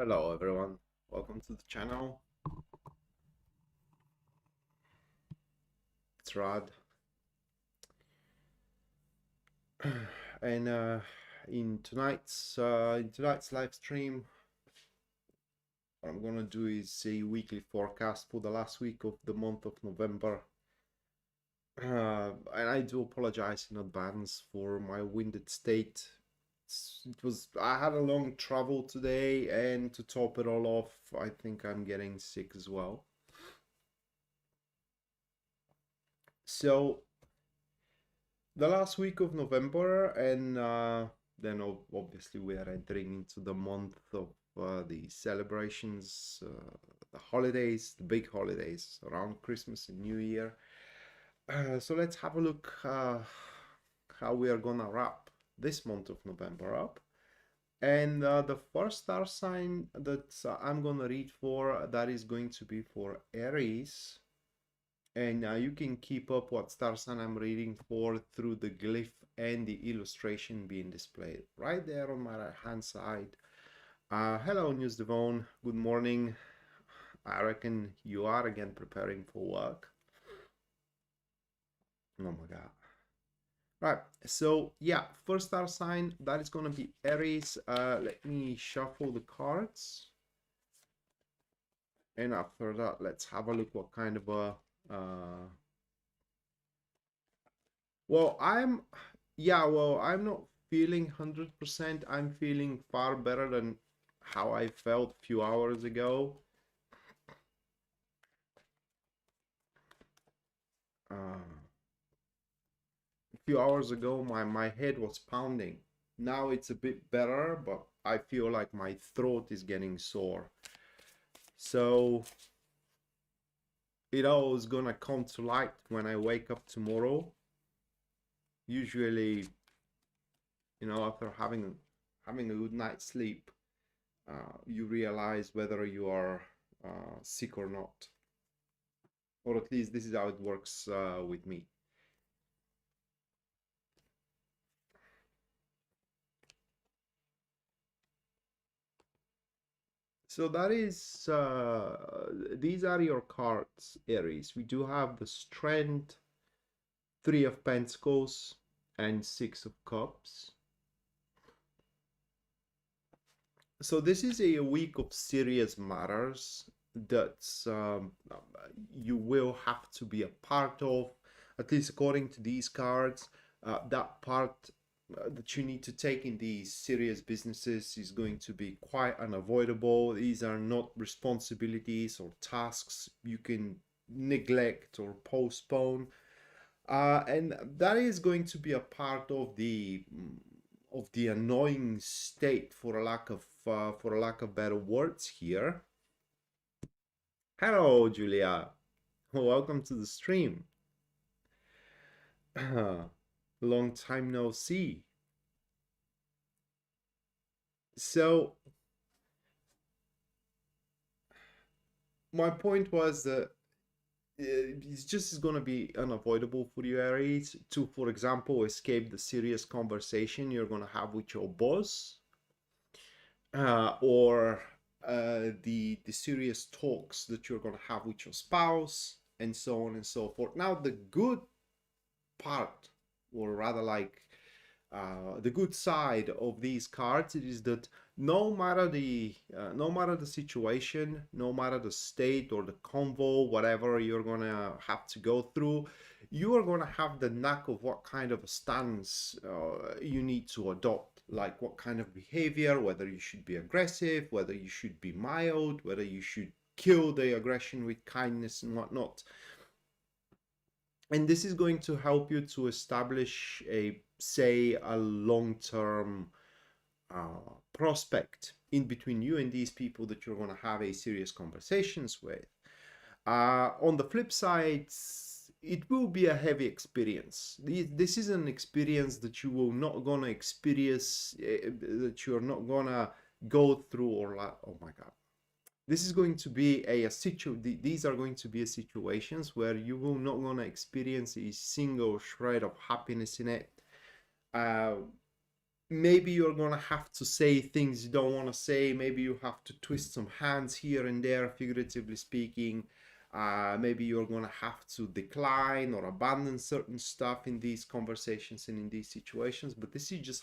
Hello everyone, welcome to the channel. It's Rad. And in tonight's live stream, what I'm gonna do is a weekly forecast for the last week of the month of November. And I do apologize in advance for my winded state. I had a long travel today, and to top it all off, I think I'm getting sick as well. So the last week of November, and then obviously we are entering into the month of the celebrations, the holidays, the big holidays around Christmas and New Year. So let's have a look how we are gonna wrap this month of November up. And the first star sign that I'm gonna read for, that is going to be for Aries. And you can keep up what star sign I'm reading for through the glyph and the illustration being displayed right there on my right hand side. Hello, News Devon. Good morning. I reckon you are again preparing for work. Oh my god. Right, so yeah, first star sign, that is gonna be Aries. Let me shuffle the cards. And after that, let's have a look what kind of a well, I'm not feeling 100%. I'm feeling far better than how I felt a few hours ago. A few hours ago, my head was pounding. Now it's a bit better, but I feel like my throat is getting sore. So it all is gonna come to light when I wake up tomorrow. Usually, after having a good night's sleep, you realize whether you are sick or not, or at least this is how it works with me. So that is these are your cards, Aries. We do have the Strength, Three of Pentacles, and Six of Cups. So this is a week of serious matters that you will have to be a part of, at least according to these cards. That part that you need to take in these serious businesses is going to be quite unavoidable. These are not responsibilities or tasks you can neglect or postpone. And that is going to be a part of the annoying state, for a lack of better words here. Hello, Julia. Welcome to the stream. Long time no see. So my point was that it's just going to be unavoidable for you, Aries, to, for example, escape the serious conversation you're going to have with your boss, or the serious talks that you're going to have with your spouse, and so on and so forth. Now, the good part, or rather like the good side of these cards, is that no matter the situation, no matter the state or the convo, whatever you're gonna have to go through, you are gonna have the knack of what kind of a stance you need to adopt, like what kind of behavior, whether you should be aggressive, whether you should be mild, whether you should kill the aggression with kindness and whatnot. And this is going to help you to establish a long-term prospect in between you and these people that you're going to have a serious conversations with. On the flip side, it will be a heavy experience. This is an experience that you will not gonna experience, that you're not gonna go through, or like, oh my god, this is going to be these are going to be situations where you will not gonna experience a single shred of happiness in it. maybe you're gonna have to say things you don't want to say. Maybe you have to twist some hands here and there, figuratively speaking. Maybe you're gonna have to decline or abandon certain stuff in these conversations and in these situations. But this is just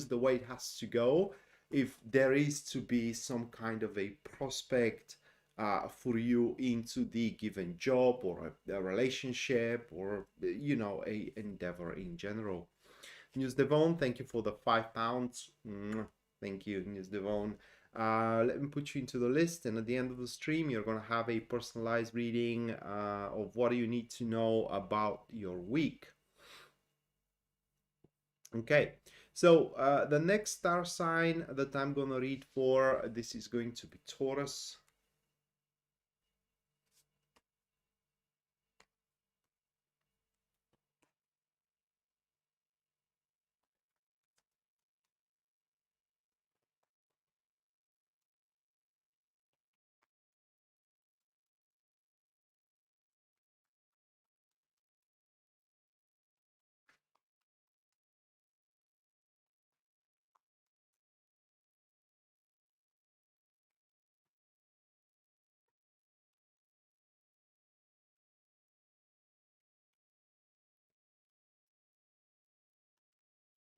the way it has to go. If there is to be some kind of a prospect for you into the given job or a relationship or a endeavor in general. News Devon, thank you for the £5. Thank you, News Devon. Let me put you into the list, and at the end of the stream, you're going to have a personalized reading of what you need to know about your week. Okay, so the next star sign that I'm going to read for, this is going to be Taurus.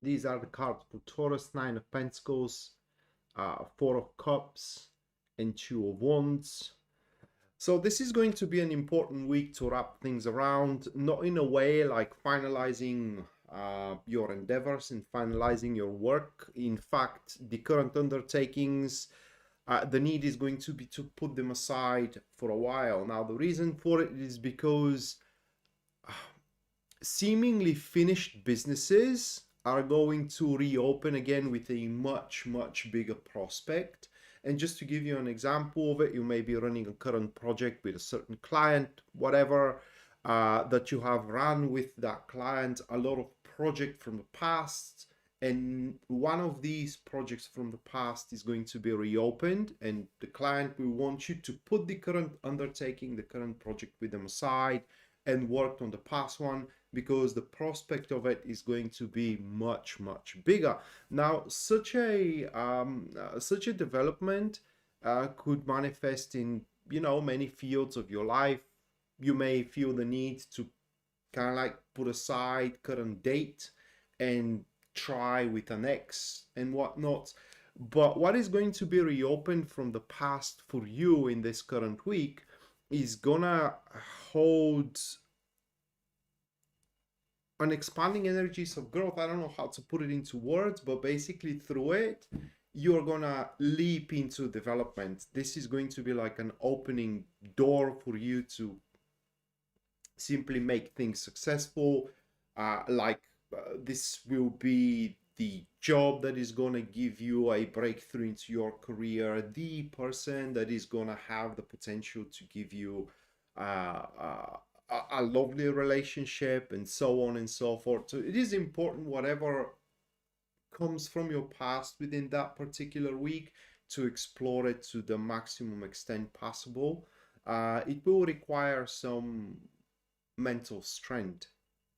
These are the cards for Taurus: Nine of Pentacles, Four of Cups, and Two of Wands. So this is going to be an important week to wrap things around, not in a way like finalizing your endeavors and finalizing your work. In fact, the current undertakings, the need is going to be to put them aside for a while. Now, the reason for it is because seemingly finished businesses are going to reopen again with a much, much bigger prospect. And just to give you an example of it, you may be running a current project with a certain client, whatever, that you have run with that client, a lot of project from the past. And one of these projects from the past is going to be reopened, and the client will want you to put the current undertaking, the current project with them aside, and worked on the past one, because the prospect of it is going to be much, much bigger. Now, such a development could manifest in many fields of your life. You may feel the need to kind of like put aside current date and try with an X and whatnot. But what is going to be reopened from the past for you in this current week is gonna hold an expanding energies of growth. I don't know how to put it into words, but basically through it, you're gonna leap into development. This is going to be like an opening door for you to simply make things successful. This will be the job that is going to give you a breakthrough into your career, the person that is going to have the potential to give you a lovely relationship, and so on and so forth. So it is important, whatever comes from your past within that particular week, to explore it to the maximum extent possible. It will require some mental strength,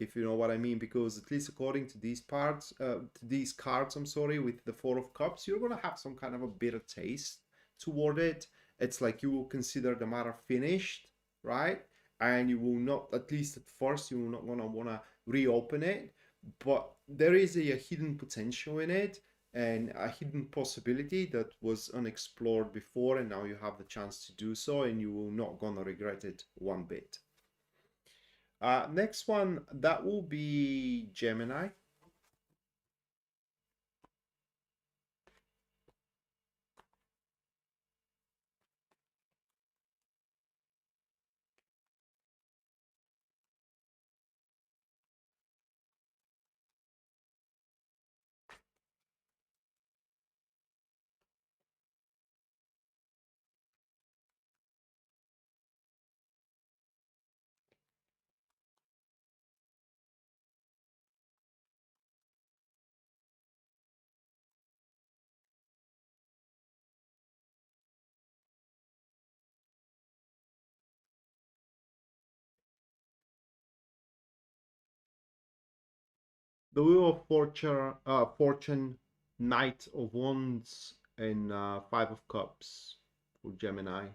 if you know what I mean, because at least according to these cards, I'm sorry, with the Four of Cups, you're gonna have some kind of a bitter taste toward it. It's like you will consider the matter finished, right? And you will not, at least at first, you will not gonna wanna reopen it. But there is a hidden potential in it, and a hidden possibility that was unexplored before, and now you have the chance to do so, and you will not gonna regret it one bit. Next one, that will be Gemini. The Wheel of Fortune, Knight of Wands, and Five of Cups for Gemini.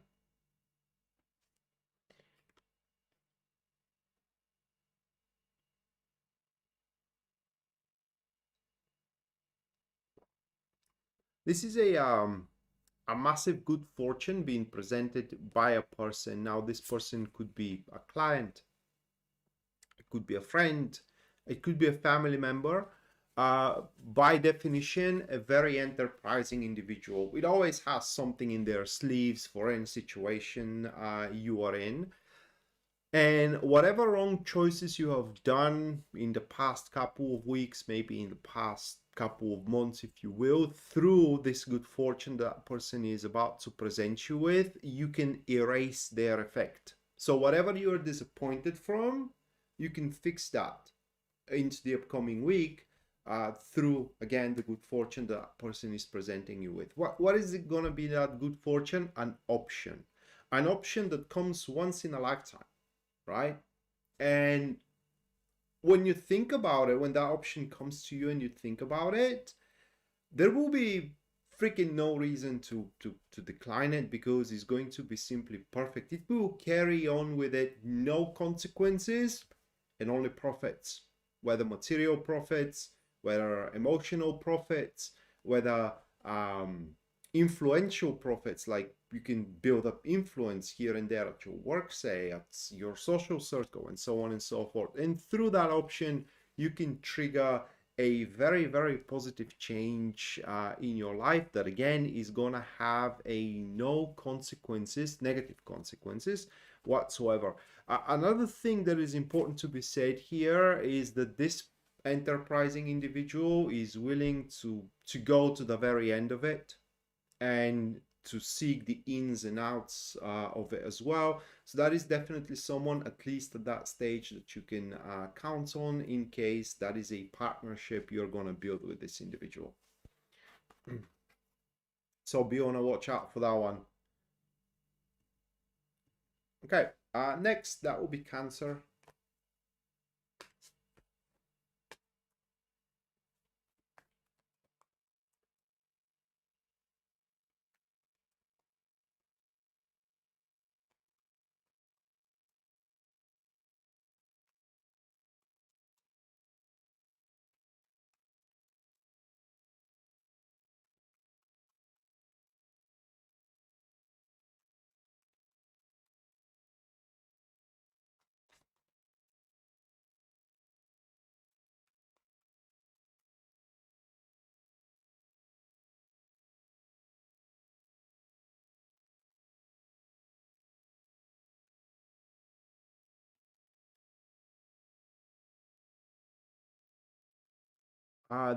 This is a massive good fortune being presented by a person. Now, this person could be a client, it could be a friend, it could be a family member. By definition, a very enterprising individual. It always has something in their sleeves for any situation you are in. And whatever wrong choices you have done in the past couple of weeks, maybe in the past couple of months, if you will, through this good fortune that person is about to present you with, you can erase their effect. So whatever you're disappointed from, you can fix that into the upcoming week through, again, the good fortune that person is presenting you with. What is it going to be, that good fortune? An option. An option that comes once in a lifetime, right? And when you think about it, when that option comes to you and you think about it, there will be freaking no reason to decline it, because it's going to be simply perfect. It will carry on with it, no consequences and only profits, whether material profits, whether emotional profits, whether influential profits, like you can build up influence here and there at your work, say at your social circle, and so on and so forth. And through that option, you can trigger a very, very positive change in your life that, again, is going to have a no consequences, negative consequences whatsoever. Another thing that is important to be said here is that this enterprising individual is willing to go to the very end of it and to seek the ins and outs of it as well. So that is definitely someone, at least at that stage, that you can count on in case that is a partnership you're going to build with this individual. So be on a watch out for that one. Okay, next, that will be Cancer.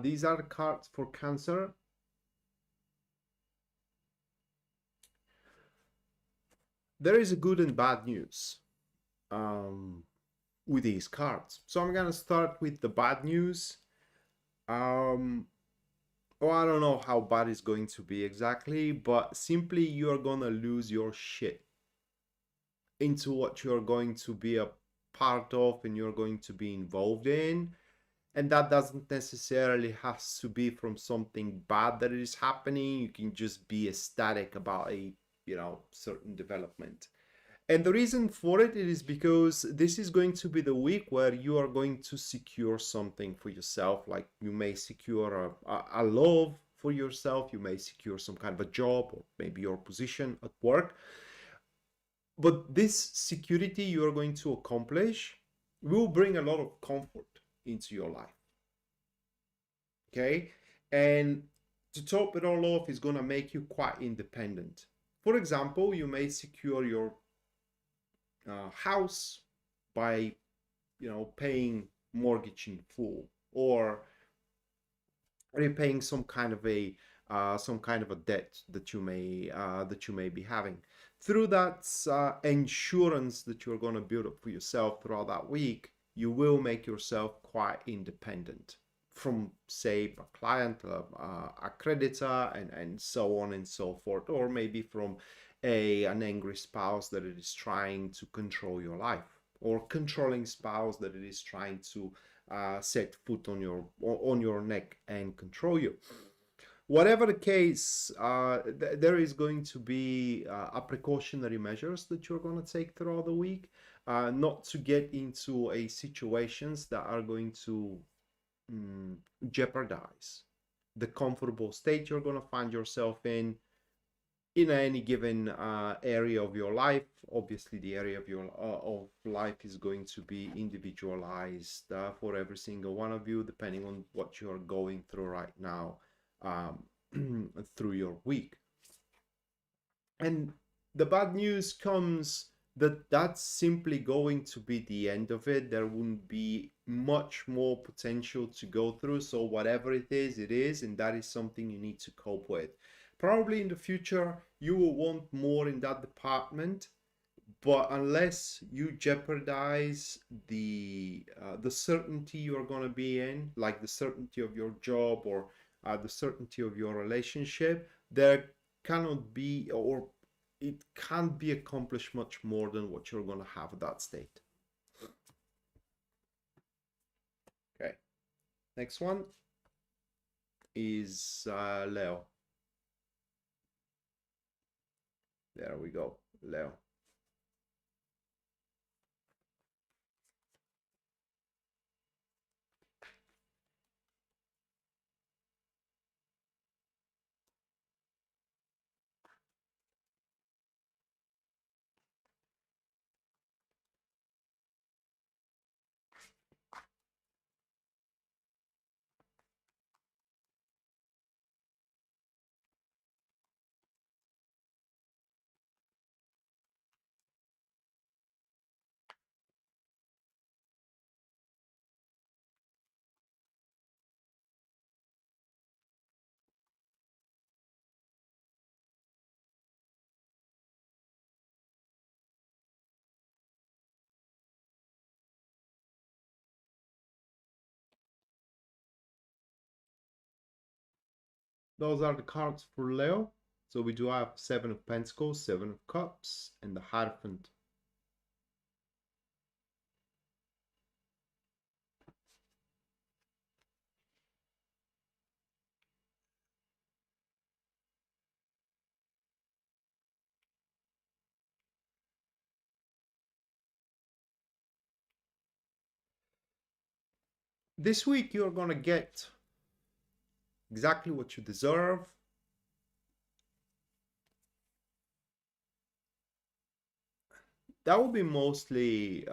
These are the cards for Cancer. There is a good and bad news with these cards. So I'm gonna start with the bad news. Well, I don't know how bad it's going to be exactly, but simply you're gonna lose your shit into what you're going to be a part of and you're going to be involved in. And that doesn't necessarily have to be from something bad that is happening. You can just be ecstatic about a, certain development. And the reason for it is because this is going to be the week where you are going to secure something for yourself. Like you may secure a love for yourself, you may secure some kind of a job, or maybe your position at work. But this security you are going to accomplish will bring a lot of comfort into your life. Okay? And to top it all off, is going to make you quite independent. For example, you may secure your house by paying mortgage in full, or repaying some kind of a debt that you may be having. Through that insurance that you're going to build up for yourself throughout that week, you will make yourself quite independent from, say, a client, a creditor, and so on and so forth, or maybe from an angry spouse that it is trying to control your life, or controlling spouse that it is trying to set foot on your neck and control you. Whatever the case, there is going to be a precautionary measures that you're going to take throughout the week, not to get into a situations that are going to jeopardize the comfortable state you're going to find yourself in any given area of your life. Obviously, the area of your of life is going to be individualized for every single one of you, depending on what you're going through right now through your week. And the bad news comes that that's simply going to be the end of it. There wouldn't be much more potential to go through. So whatever it is, and that is something you need to cope with. Probably in the future, you will want more in that department, but unless you jeopardize the certainty you're going to be in, like the certainty of your job or the certainty of your relationship, there cannot be, or it can't be accomplished much more than what you're going to have at that state. Okay, next one is Leo. There we go, Leo. Those are the cards for Leo. So we do have Seven of Pentacles, Seven of Cups, and the Hierophant. This week you're gonna get exactly what you deserve. That will be mostly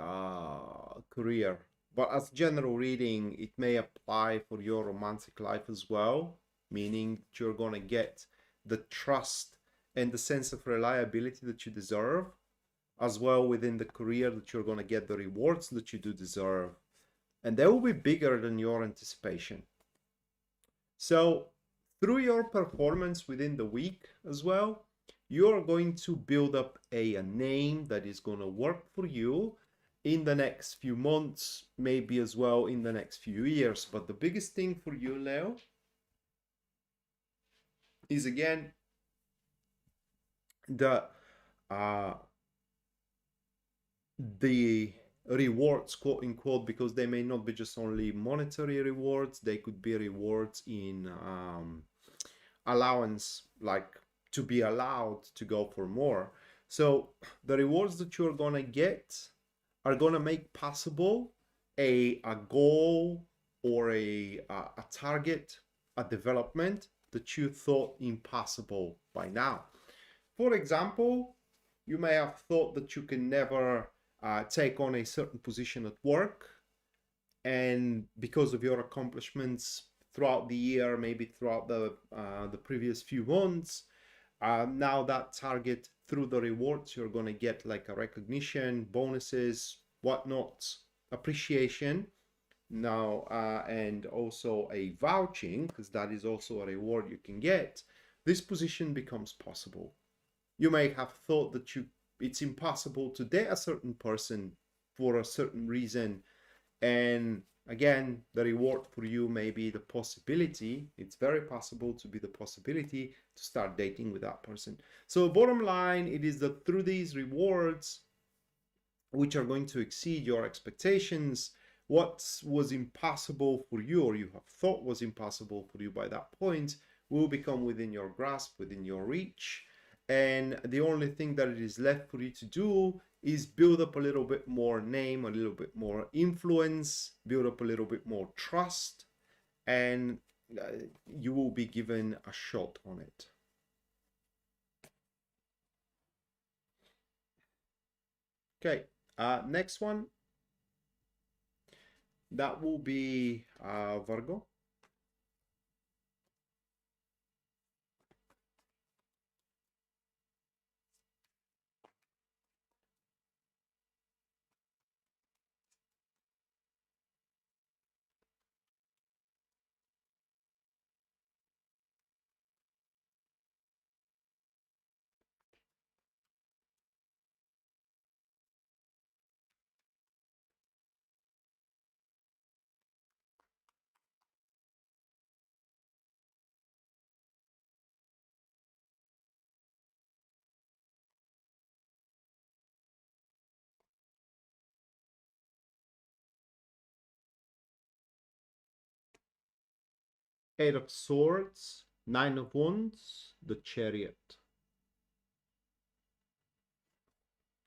career, but as general reading, it may apply for your romantic life as well, meaning you're gonna get the trust and the sense of reliability that you deserve, as well within the career that you're gonna get the rewards that you do deserve, and they will be bigger than your anticipation. So through your performance within the week as well, you're going to build up a name that is going to work for you in the next few months, maybe as well in the next few years. But the biggest thing for you, Leo, is again the rewards, quote unquote, because they may not be just only monetary rewards, they could be rewards in allowance, like to be allowed to go for more. So the rewards that you're gonna get are gonna make possible a goal or a target, a development that you thought impossible by now. For example, you may have thought that you can never take on a certain position at work, and because of your accomplishments throughout the year, maybe throughout the previous few months, now that target, through the rewards you're going to get, like a recognition, bonuses, whatnot, appreciation now, and also a vouching, because that is also a reward you can get. This position becomes possible. You may have thought that it's impossible to date a certain person for a certain reason, and again, the reward for you may be the possibility, it's very possible to be the possibility to start dating with that person. So bottom line, it is that through these rewards, which are going to exceed your expectations, what was impossible for you, or you have thought was impossible for you by that point, will become within your grasp, within your reach. And the only thing that it is left for you to do is build up a little bit more name, a little bit more influence, build up a little bit more trust, and you will be given a shot on it. Okay, next one, that will be Virgo. Eight of Swords, Nine of Wands, the Chariot.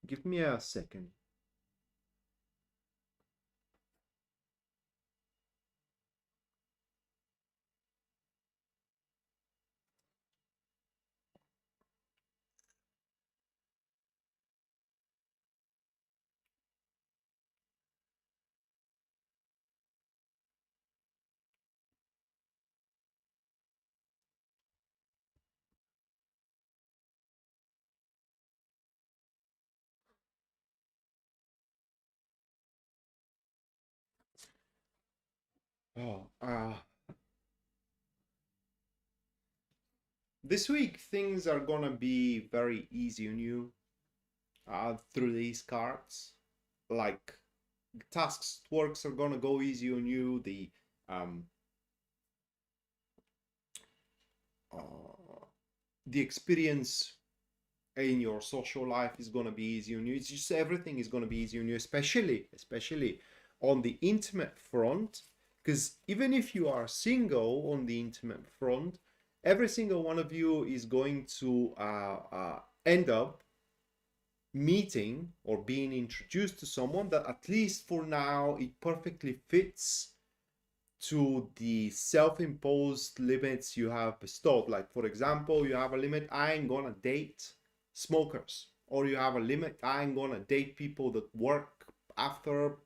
Give me a second. Oh, this week things are gonna be very easy on you through these cards. Like tasks, works are gonna go easy on you. Um, the experience in your social life is gonna be easy on you. It's just everything is gonna be easy on you, especially on the intimate front. Because even if you are single on the intimate front, every single one of you is going to end up meeting or being introduced to someone that, at least for now, it perfectly fits to the self-imposed limits you have bestowed. Like, for example, you have a limit, I ain't gonna date smokers, or you have a limit, I ain't gonna date people that work after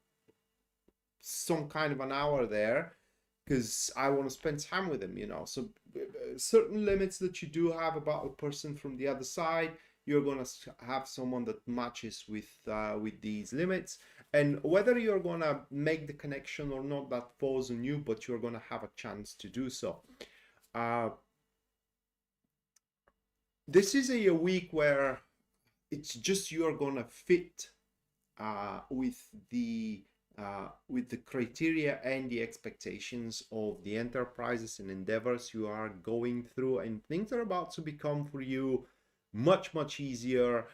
some kind of an hour there because I want to spend time with them, you know. So certain limits that you do have about a person from the other side, you're going to have someone that matches with these limits. And whether you're going to make the connection or not, that falls on you, but you're going to have a chance to do so. This is a week where it's just you're going to fit with the criteria and the expectations of the enterprises and endeavors you are going through, and things are about to become for you much easier.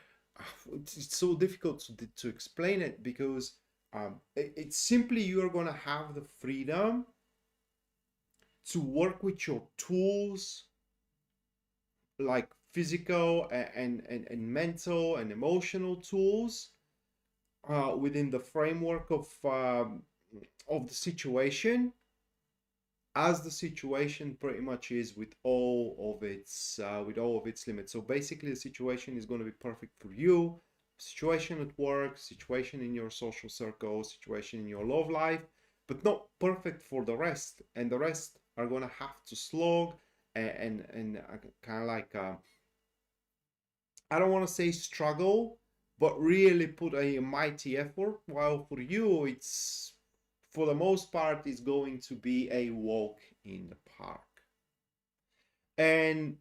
It's so difficult to explain it, because it's simply you're going to have the freedom to work with your tools, like physical and mental and emotional tools, within the framework of the situation, as the situation pretty much is, with all of its limits. So basically, the situation is going to be perfect for you. Situation at work, situation in your social circle, situation in your love life, but not perfect for the rest. And the rest are going to have to slog and kind of like I don't want to say struggle, but really put a mighty effort. While for you, it's, for the most part, is going to be a walk in the park. And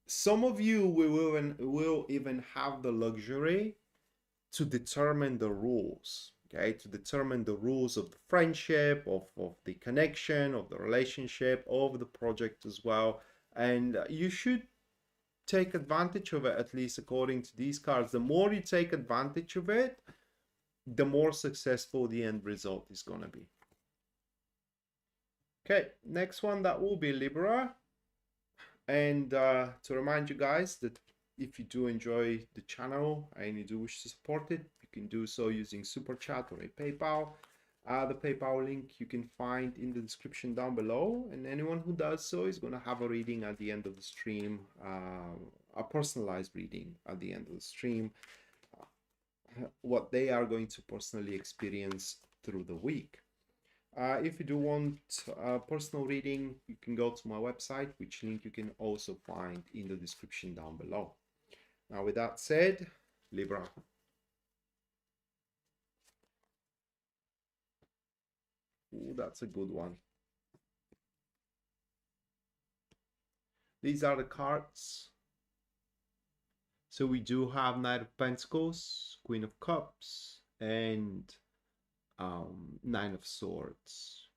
some of you will even have the luxury to determine the rules, okay? To determine the rules of the friendship, of the connection, of the relationship, of the project as well. And you should take advantage of it, at least according to these cards. The more you take advantage of it, the more successful the end result is going to be. Okay, next one, that will be Libra. And to remind you guys that if you do enjoy the channel and you do wish to support it, you can do so using Super Chat or a PayPal. The PayPal link you can find in the description down below, and anyone who does so is going to have a reading at the end of the stream, a personalized reading at the end of the stream, what they are going to personally experience through the week. If you do want a personal reading, you can go to my website, which link you can also find in the description down below. Now, with that said, Libra. Ooh, that's a good one. These are the cards. So we do have Knight of Pentacles, Queen of Cups, and Nine of Swords.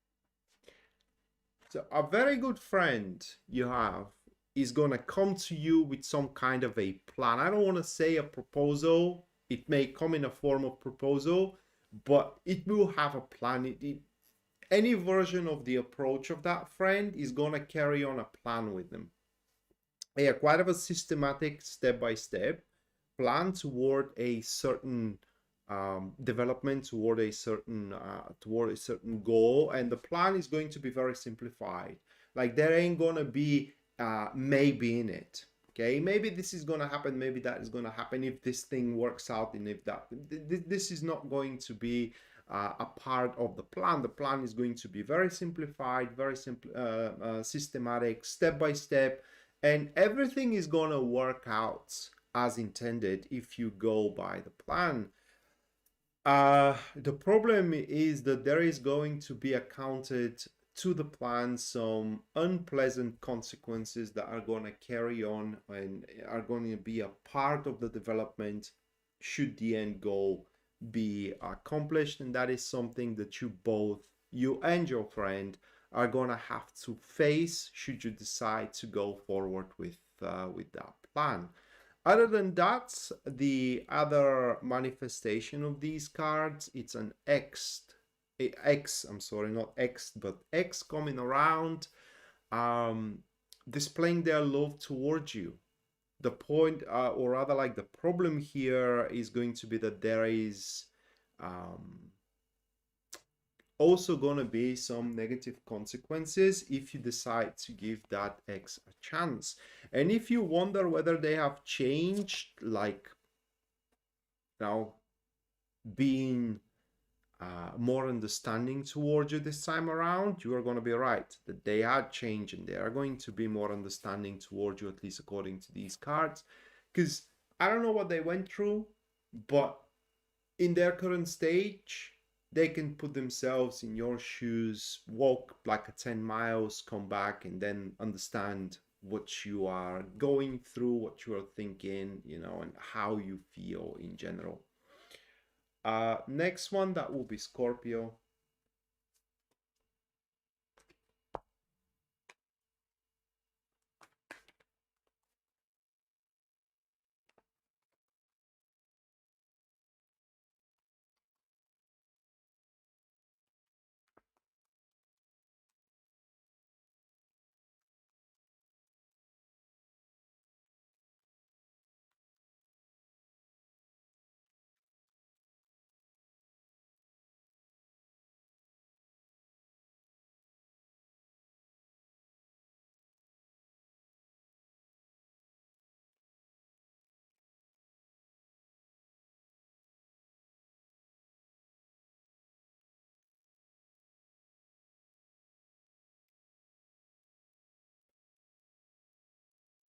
So a very good friend you have is going to come to you with some kind of a plan. I don't want to say a proposal. It may come in a form of proposal, but it will have a plan. Any version of the approach of that friend is going to carry on a plan with them. Yeah, quite of a systematic step-by-step plan toward a certain development, toward a certain goal, and the plan is going to be very simplified. Like, there ain't gonna be maybe in it. Okay, maybe this is gonna happen, maybe that is gonna happen if this thing works out, and if that, this is not going to be a part of the plan. The plan is going to be very simplified, very simple, systematic, step by step, and everything is gonna work out as intended if you go by the plan. The problem is that there is going to be accounted to the plan some unpleasant consequences that are going to carry on and are going to be a part of the development should the end goal be accomplished. And that is something that you and your friend, are going to have to face should you decide to go forward with that plan. Other than that, the other manifestation of these cards, it's an X, I'm sorry, not X, but X coming around, displaying their love towards you. The point, or rather like the problem here is going to be that there is also going to be some negative consequences if you decide to give that X a chance. And if you wonder whether they have changed, like now being more understanding towards you this time around, you are going to be right that they had changed and they are going to be more understanding towards you, at least according to these cards. Because I don't know what they went through, but in their current stage, they can put themselves in your shoes, walk like 10 miles, come back, and then understand what you are going through, what you are thinking, and how you feel in general. Next one, that will be Scorpio.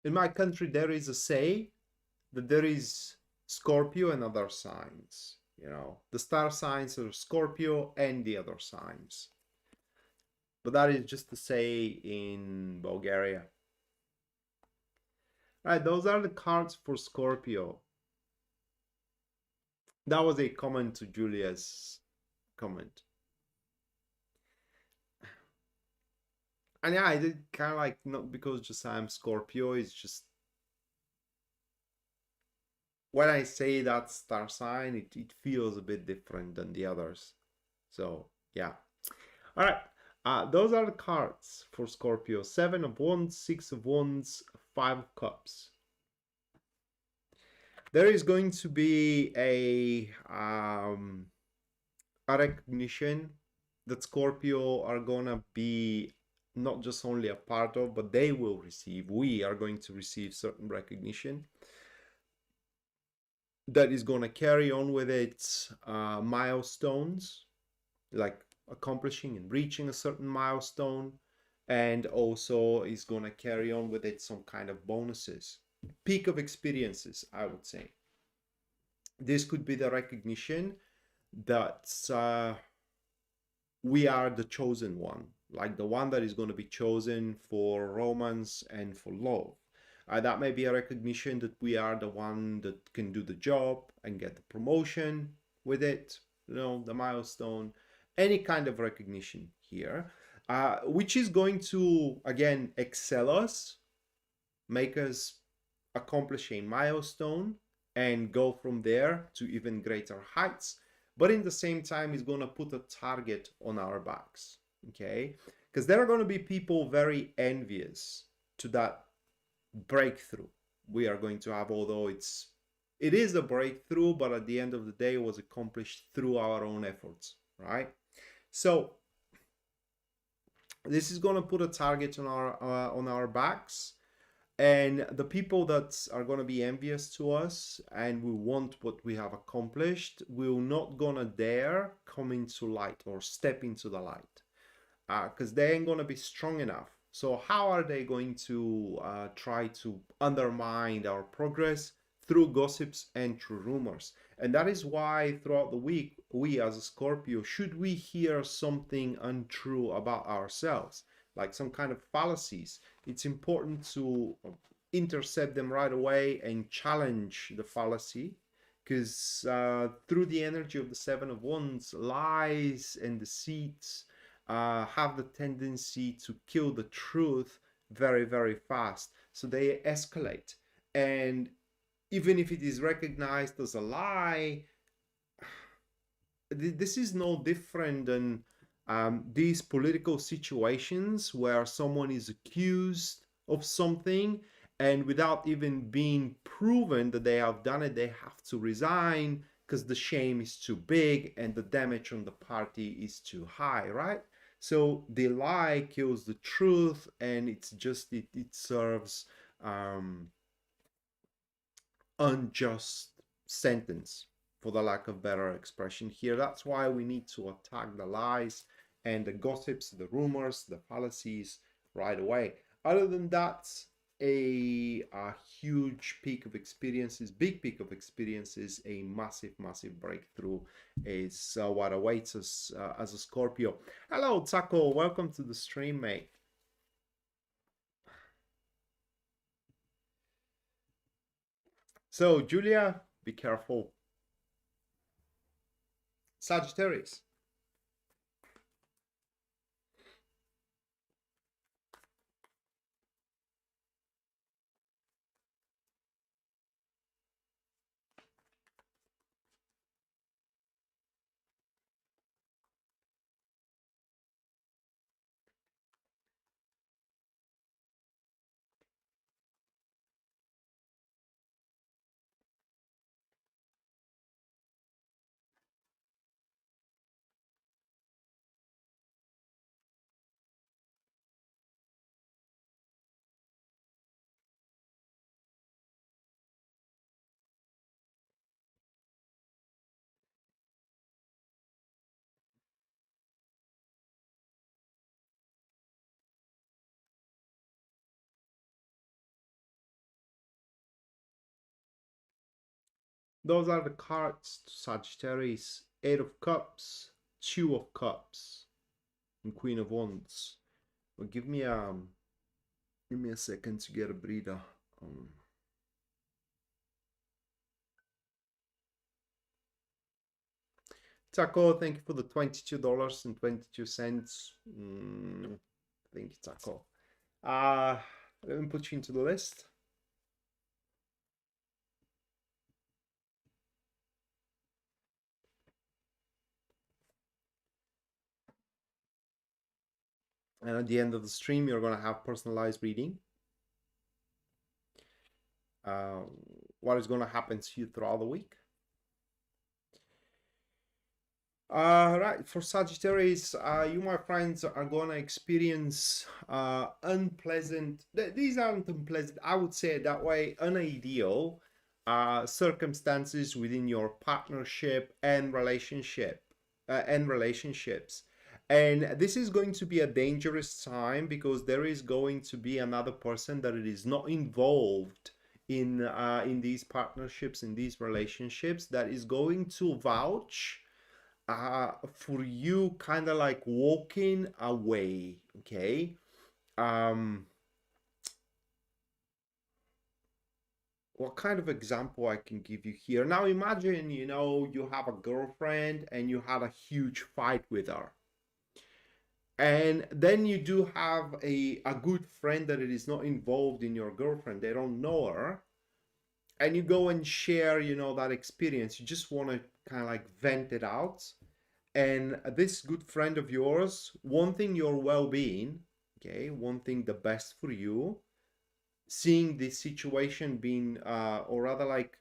In my country, there is a say that there is Scorpio and other signs. The star signs are Scorpio and the other signs. But that is just to say in Bulgaria. Right, those are the cards for Scorpio. That was a comment to Julia's comment. And yeah, I did kind of like, not because just I'm Scorpio, it's just when I say that star sign, it feels a bit different than the others. So yeah. All right. Those are the cards for Scorpio. 7 of Wands, 6 of Wands, 5 of Cups. There is going to be a recognition that Scorpio are gonna be not just only a part of, but they will receive. We are going to receive certain recognition that is gonna carry on with its milestones, like accomplishing and reaching a certain milestone, and also is gonna carry on with it some kind of bonuses, peak of experiences, I would say. This could be the recognition that we are the chosen one, like the one that is going to be chosen for romance and for love. That may be a recognition that we are the one that can do the job and get the promotion with it, the milestone, any kind of recognition here, which is going to, again, excel us, make us accomplish a milestone and go from there to even greater heights. But in the same time, it's going to put a target on our backs, okay? Because there are going to be people very envious to that breakthrough we are going to have, although it is a breakthrough, but at the end of the day, it was accomplished through our own efforts, right? So this is going to put a target on our backs, and the people that are going to be envious to us and we want what we have accomplished will not gonna dare come into light or step into the light, because they ain't gonna be strong enough. So how are they going to try to undermine our progress? Through gossips and through rumors. And that is why throughout the week, we as a Scorpio, should we hear something untrue about ourselves, like some kind of fallacies, it's important to intercept them right away and challenge the fallacy, because through the energy of the Seven of Wands, lies and deceits have the tendency to kill the truth very, very fast. So they escalate. And even if it is recognized as a lie, this is no different than these political situations where someone is accused of something, and without even being proven that they have done it, they have to resign because the shame is too big and the damage on the party is too high, right? So the lie kills the truth, and it's just it serves unjust sentence, for the lack of better expression here. That's why we need to attack the lies and the gossips, the rumors, the fallacies right away. Other than that, a huge peak of experiences, big peak of experiences, a massive, massive breakthrough is what awaits us as a Scorpio. Hello, Taco. Welcome to the stream, mate. So, Julia, be careful. Sagittarius. Those are the cards to Sagittarius: Eight of Cups, Two of Cups, and Queen of Wands. Well, give me a second to get a breather. Taco, thank you for the $22.22. Thank you, Taco. Let me put you into the list. And at the end of the stream, you're going to have personalized reading. Uh, what is going to happen to you throughout the week? Right, for Sagittarius, you, my friends, are going to experience unpleasant, these aren't unpleasant, I would say it that way, unideal circumstances within your partnership and relationships. And this is going to be a dangerous time because there is going to be another person that it is not involved in these partnerships, in these relationships, that is going to vouch for you kind of like walking away. Okay. um what kind of example I can give you here? Now imagine, you have a girlfriend and you had a huge fight with her, and then you do have a good friend that it is not involved in your girlfriend, they don't know her, and you go and share, that experience. You just want to kind of like vent it out. And this good friend of yours wanting your well-being, okay, wanting the best for you, seeing the situation being or rather like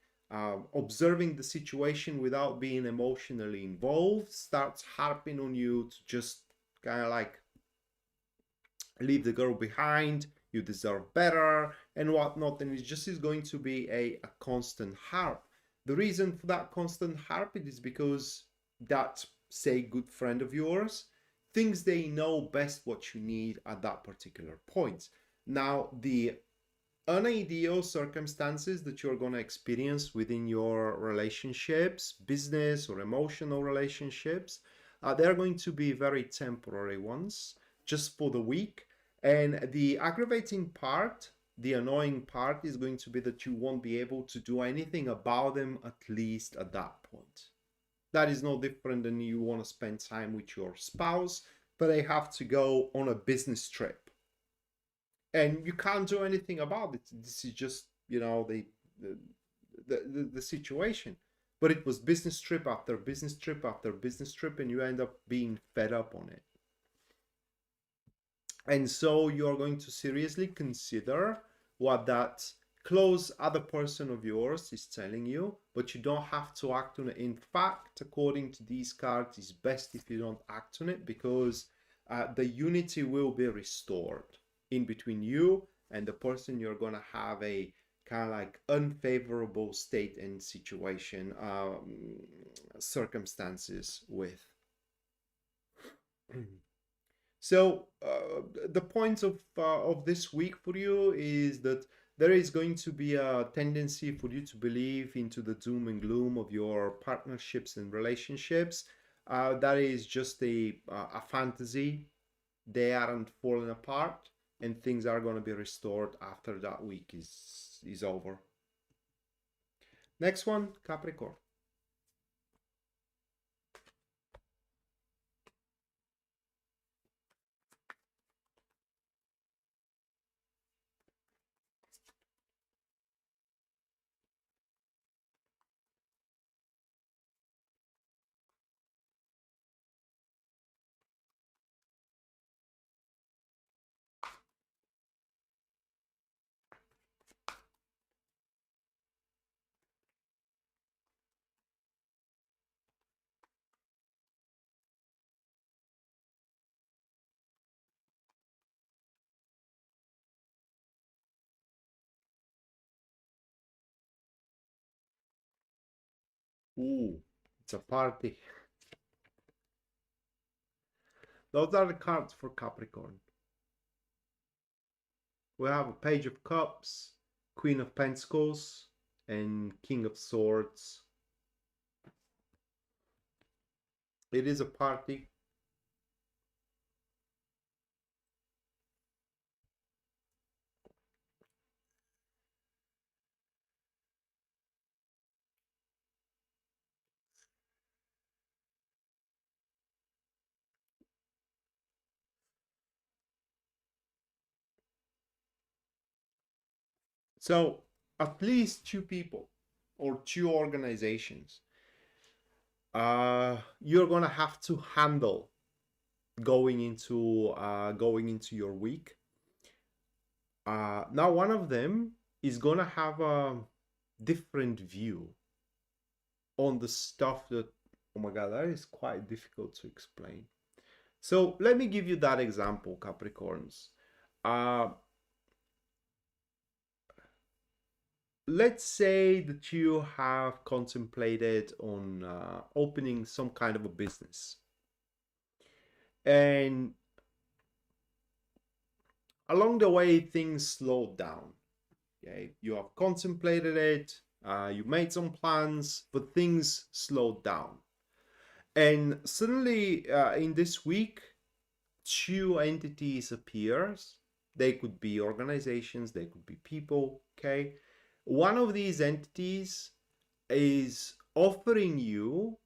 observing the situation without being emotionally involved, starts harping on you to just kind of like leave the girl behind, you deserve better and whatnot. And it just is going to be a constant harp. The reason for that constant harp is because that, say, good friend of yours thinks they know best what you need at that particular point. Now, the unideal circumstances that you're going to experience within your relationships, business or emotional relationships, they're going to be very temporary ones, just for the week. And the aggravating part, the annoying part, is going to be that you won't be able to do anything about them, at least at that point. That is no different than you want to spend time with your spouse, but they have to go on a business trip and you can't do anything about it. This is just, the situation. But it was business trip after business trip after business trip, and you end up being fed up on it. And so you're going to seriously consider what that close other person of yours is telling you, but you don't have to act on it. In fact, according to these cards, it's best if you don't act on it, because the unity will be restored in between you and the person you're going to have a kind of like unfavorable state and situation, circumstances with. So the point of this week for you is that there is going to be a tendency for you to believe into the doom and gloom of your partnerships and relationships. That is just a fantasy. They aren't falling apart, and things are going to be restored after that week is over. Next one, Capricorn. Ooh, it's a party. Those are the cards for Capricorn. We have a Page of Cups, Queen of Pentacles, and King of Swords. It is a party. So at least two people or two organizations, you're gonna have to handle going into your week. Now one of them is gonna have a different view on the stuff that, oh my god, that is quite difficult to explain. So let me give you that example, Capricorns. Uh, let's say that you have contemplated on opening some kind of a business, and along the way things slowed down. Okay, you have contemplated it, you made some plans, but things slowed down, and suddenly in this week two entities appears. They could be organizations, they could be people. Okay, one of these entities is offering you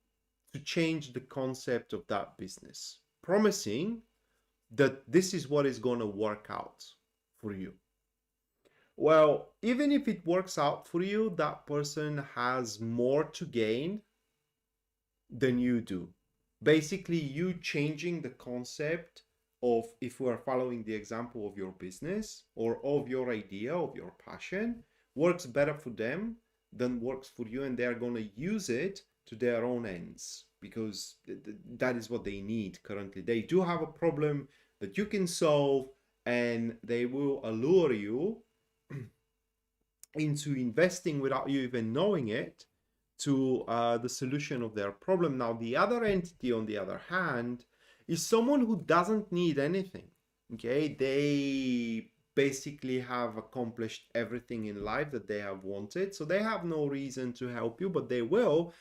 to change the concept of that business, promising that this is what is going to work out for you. Well, even if it works out for you, that person has more to gain than you do. Basically, you changing the concept of, if we're following the example of your business or of your idea, of your passion, works better for them than works for you, and they're going to use it to their own ends because that is what they need currently. They do have a problem that you can solve, and they will allure you into investing without you even knowing it to the solution of their problem. Now, the other entity, on the other hand, is someone who doesn't need anything. Okay, they basically have accomplished everything in life that they have wanted, so they have no reason to help you, but they will.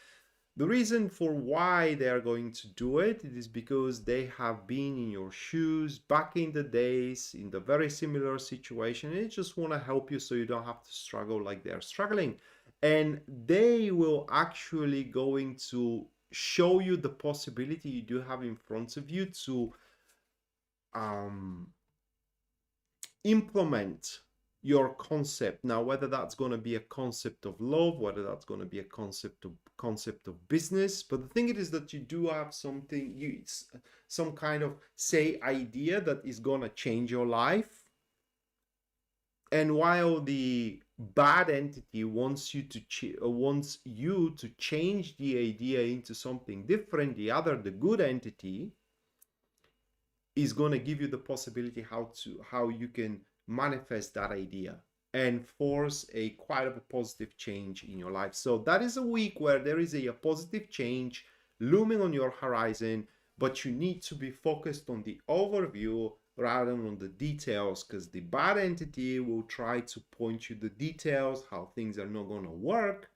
The reason for why they are going to do it, it is because they have been in your shoes back in the days in the very similar situation, and they just want to help you so you don't have to struggle like they're struggling. And they will actually going to show you the possibility you do have in front of you to um, implement your concept. Now, whether that's going to be a concept of love, whether that's going to be a concept of business, but the thing it is that you do have something, some kind of, say, idea that is going to change your life. And while the bad entity wants you to change the idea into something different, the good entity is going to give you the possibility how you can manifest that idea and force a quite of a positive change in your life. So that is a week where there is a positive change looming on your horizon, but you need to be focused on the overview rather than on the details, because the bad entity will try to point you the details, how things are not going to work,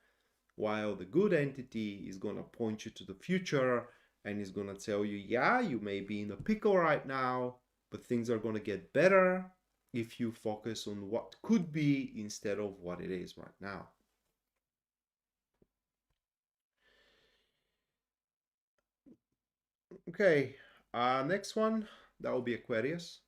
while the good entity is going to point you to the future and is going to tell you, yeah, you may be in a pickle right now, but things are going to get better if you focus on what could be instead of what it is right now. Okay, next one, that will be Aquarius.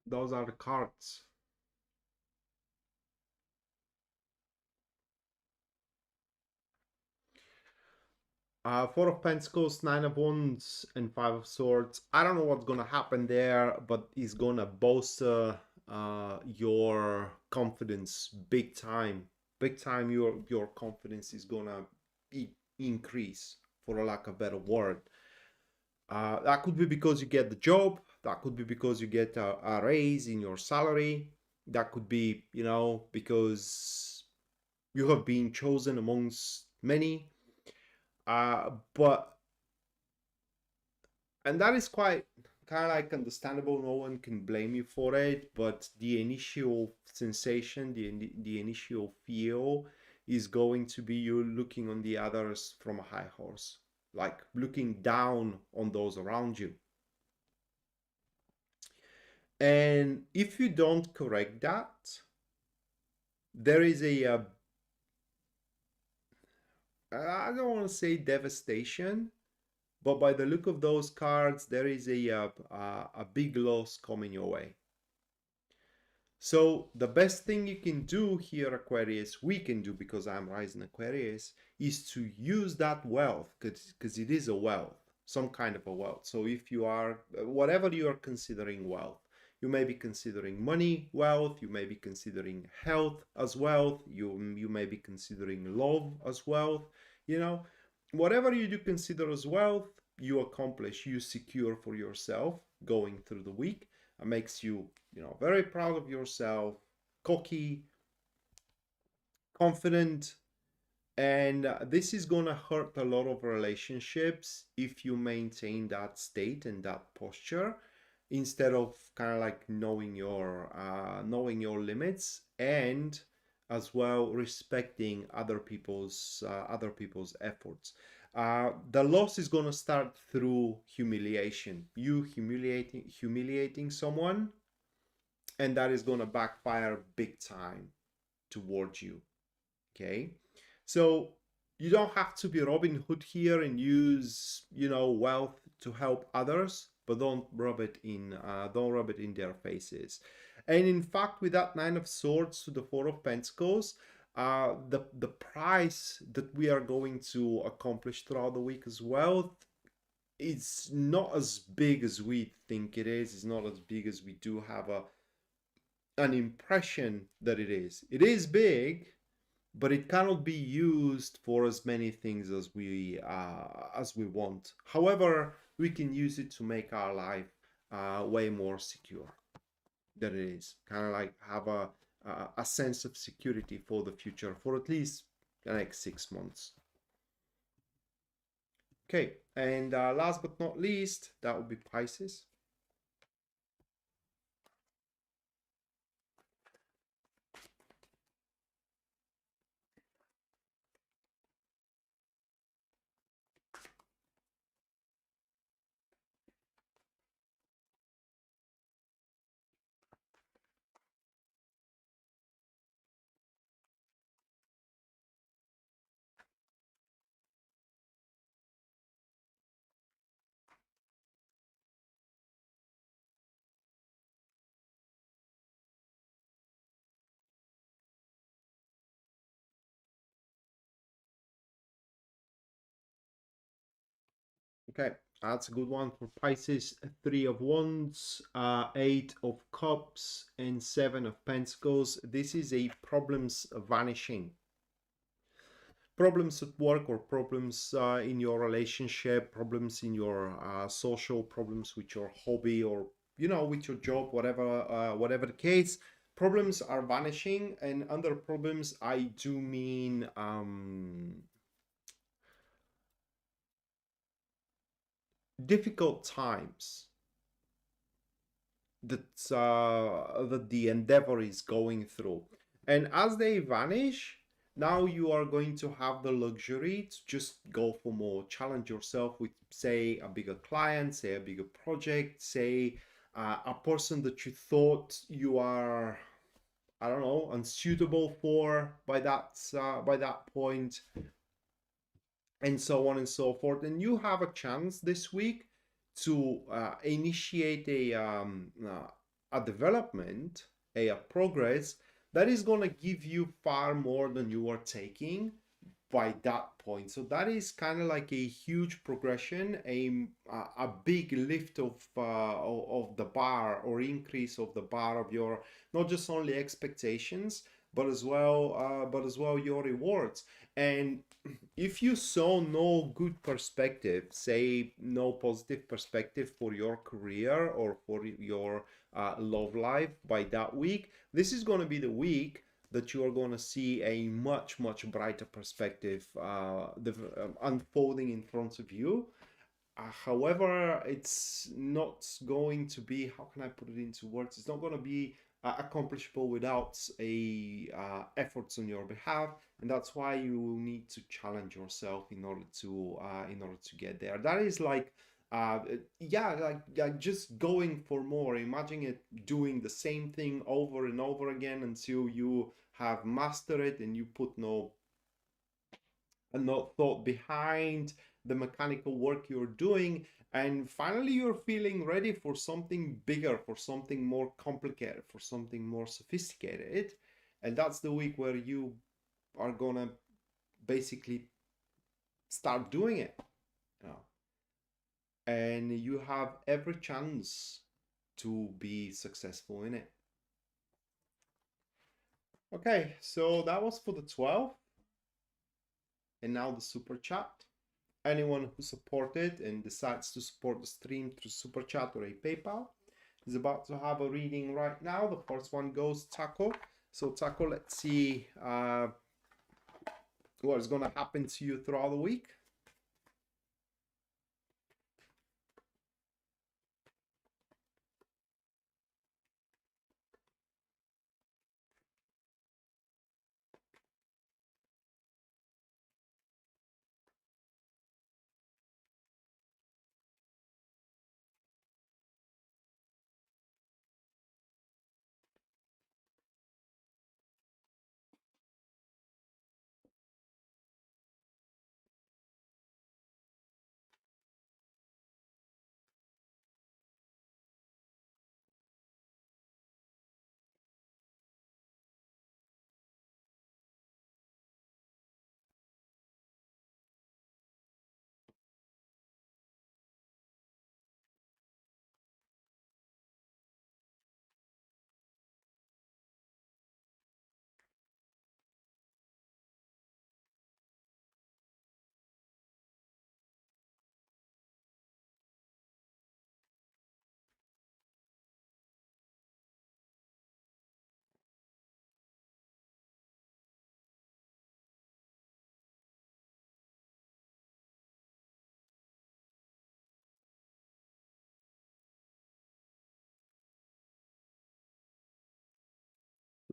Those are the cards. Four of Pentacles, Nine of Wands, and Five of Swords. I don't know what's gonna happen there, but it's gonna bolster your confidence big time. Big time, your confidence is gonna increase, for a lack of a better word. That could be because you get the job. That could be because you get a raise in your salary. That could be, because you have been chosen amongst many. But and that is quite kind of like understandable. No one can blame you for it. But the initial sensation, the initial feel, is going to be you looking on the others from a high horse, like looking down on those around you. And if you don't correct that, there is I don't want to say devastation, but by the look of those cards, there is a big loss coming your way. So the best thing you can do here, Aquarius, we can do, because I'm rising Aquarius, is to use that wealth, because it is a wealth, some kind of a wealth. So if you are, whatever you are considering wealth, you may be considering money wealth, you may be considering health as wealth, you may be considering love as wealth, whatever you do consider as wealth, you accomplish, you secure for yourself going through the week. It makes you, very proud of yourself, cocky, confident, and this is going to hurt a lot of relationships if you maintain that state and that posture, instead of kind of like knowing your limits, and as well respecting other people's efforts. The loss is going to start through humiliation, you humiliating someone, and that is going to backfire big time towards you. Okay, so you don't have to be Robin Hood here and use wealth to help others, but don't rub it in their faces. And in fact, with that Nine of Swords to the Four of Pentacles, the price that we are going to accomplish throughout the week as well, it's not as big as we think it is. It's not as big as we do have an impression that it is. It is big, but it cannot be used for as many things as we want. However, we can use it to make our life way more secure than it is. Kind of like have a sense of security for the future for at least the next 6 months. Okay, and last but not least, that would be Pisces. Okay, that's a good one for Pisces. Three of Wands, Eight of Cups, and Seven of Pentacles. This is a problems vanishing. Problems at work, or problems in your relationship, problems in your social, problems with your hobby, or with your job, whatever the case. Problems are vanishing, and under problems, I do mean difficult times that the endeavor is going through. And as they vanish, now you are going to have the luxury to just go for more, challenge yourself with, say, a bigger client, say a bigger project, say a person that you thought you are, I don't know, unsuitable for by that point, and so on and so forth. And you have a chance this week to initiate a development, a progress that is going to give you far more than you are taking, by that point. So that is kind of like a huge progression, a big lift of the bar, or increase of the bar of your, not just only expectations, but as well your rewards. And if you saw no good perspective, say no positive perspective for your career or for your love life by that week, this is going to be the week that you are going to see a much brighter perspective unfolding in front of you. However, it's not going to be, how can I put it into words, it's not going to be accomplishable without a efforts on your behalf, and that's why you will need to challenge yourself in order to get there. That is like yeah, like just going for more. Imagine it doing the same thing over and over again until you have mastered it, and you put no thought behind the mechanical work you're doing, and finally you're feeling ready for something bigger, for something more complicated, for something more sophisticated. And that's the week where you are gonna basically start doing it, you know? And you have every chance to be successful in it. Okay, so that was for the 12th, and now the super chat. Anyone who supported and decides to support the stream through super chat or a PayPal is about to have a reading right now. The first one goes Taco. So Taco, let's see what is going to happen to you throughout the week.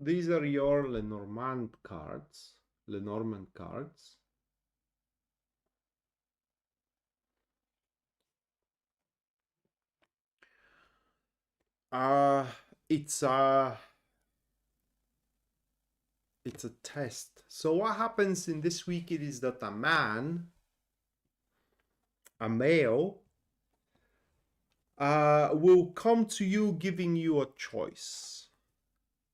These are your Lenormand cards. Lenormand cards. Uh it's a it's a test. So what happens in this week, it is that a male, will come to you giving you a choice.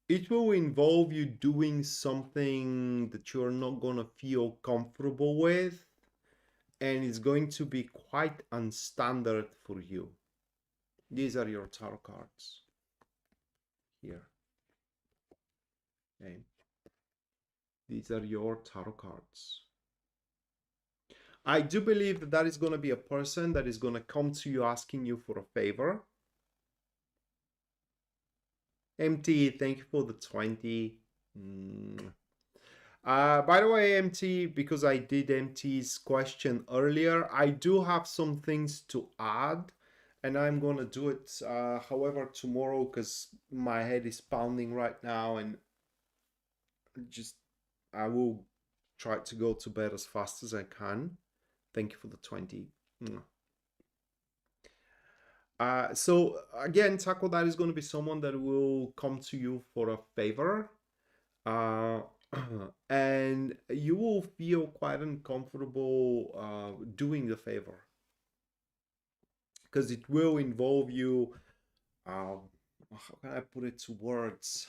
It will involve you doing something that you're not going to feel comfortable with, and it's going to be quite unstandard for you. These are your tarot cards here. Okay. These are your tarot cards. I do believe that that is going to be a person that is going to come to you asking you for a favor. MT, thank you for the 20. By the way, MT, because I did MT's question earlier, I do have some things to add, and I'm going to do it, however, tomorrow, because my head is pounding right now, and just I will try to go to bed as fast as I can. Thank you for the 20. So again, Taco, that is going to be someone that will come to you for a favor. And you will feel quite uncomfortable doing the favor, because it will involve you, how can I put it to words?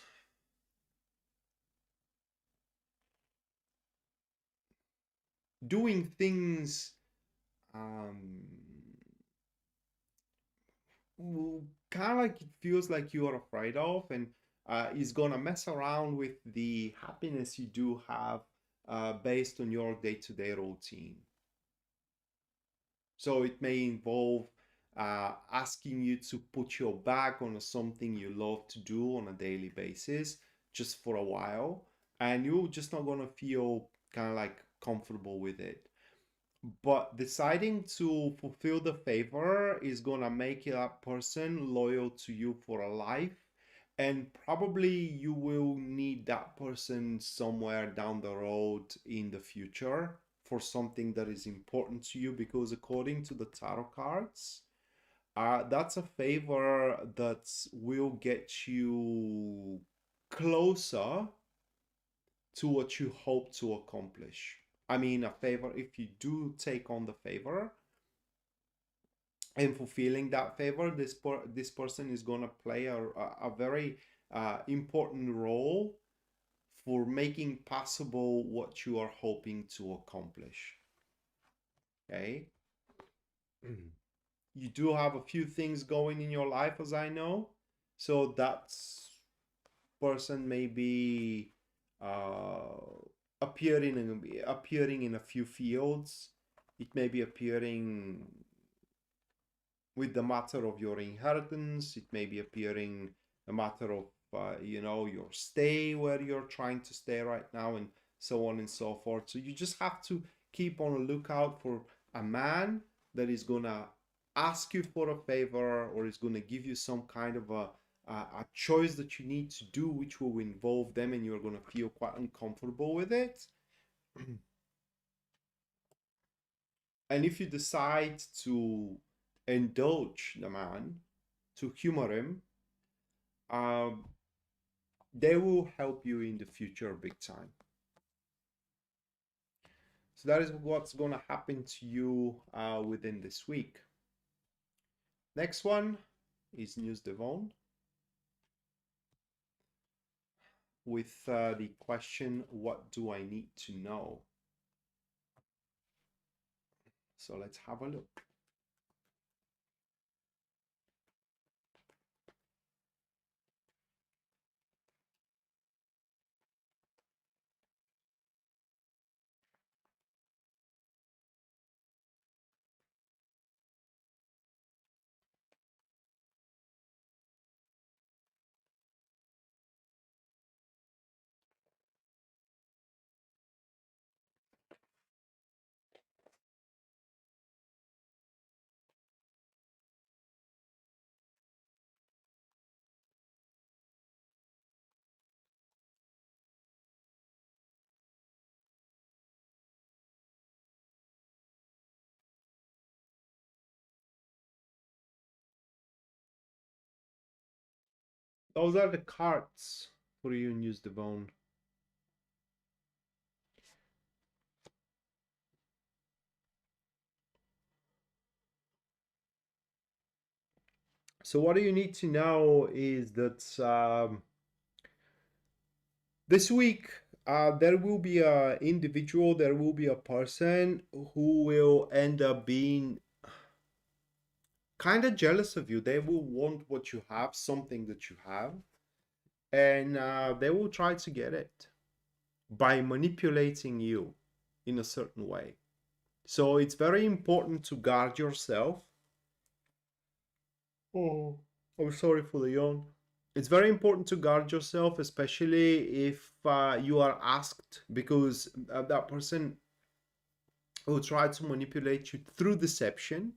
doing things um, kind of like it feels like you are afraid of, and is gonna mess around with the happiness you do have based on your day-to-day routine. So it may involve asking you to put your back on something you love to do on a daily basis just for a while, and you're just not gonna feel kind of like comfortable with it. But deciding to fulfill the favor is gonna make that person loyal to you for a life. And probably you will need that person somewhere down the road in the future for something that is important to you, because according to the tarot cards, that's a favor that will get you closer to what you hope to accomplish. I mean, a favor, if you do take on the favor and fulfilling that favor, this person is going to play a very important role for making possible what you are hoping to accomplish. Okay? You do have a few things going in your life, as I know. So that's person may be uh, appearing in a few fields. It may be appearing with the matter of your inheritance. It may be appearing a matter of your stay where you're trying to stay right now, and so on and so forth. So you just have to keep on a lookout for a man that is gonna ask you for a favor, or is gonna give you some kind of a choice that you need to do, which will involve them, and you're gonna feel quite uncomfortable with it. And if you decide to indulge the man, to humor him, um, they will help you in the future big time. So that is what's going to happen to you within this week. Next one is News Devon with the question, what do I need to know? So let's have a look. Those are the cards for you in News Devon. So what do you need to know is that this week there will be a individual, there will be a person who will end up being kind of jealous of you. They will want what you have, something that you have, and they will try to get it by manipulating you in a certain way. So it's very important to guard yourself. Oh, I'm sorry for the yawn. It's very important to guard yourself, especially if you are asked, because that person will try to manipulate you through deception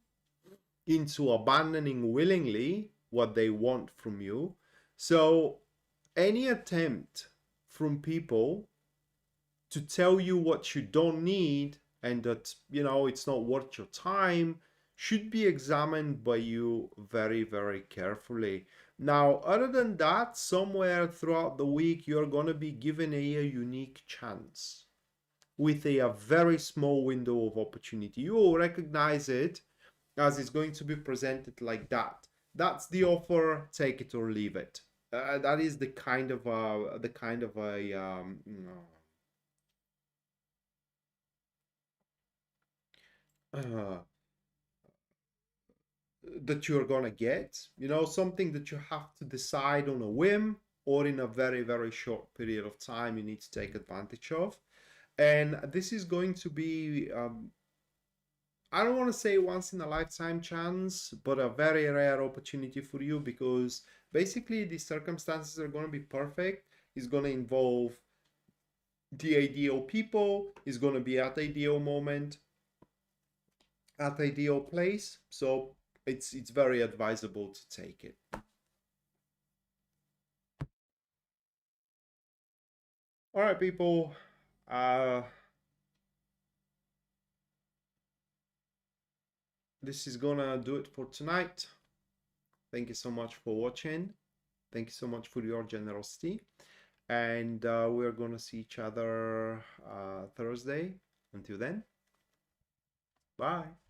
into abandoning willingly what they want from you. So any attempt from people to tell you what you don't need and that it's not worth your time should be examined by you very, very carefully. Now, other than that, somewhere throughout the week you're going to be given a unique chance with a very small window of opportunity. You will recognize it as it's going to be presented like that. That's the offer, take it or leave it. That is the kind of a uh, that you're gonna get, something that you have to decide on a whim or in a very, very short period of time you need to take advantage of. And this is going to be, I don't want to say once in a lifetime chance, but a very rare opportunity for you, because basically the circumstances are going to be perfect. It's going to involve the ideal people, it's going to be at the ideal moment, at the ideal place. So it's very advisable to take it. All right, people. Uh, this is gonna do it for tonight. Thank you so much for watching. Thank you so much for your generosity. And we're gonna see each other Thursday. Until then, bye.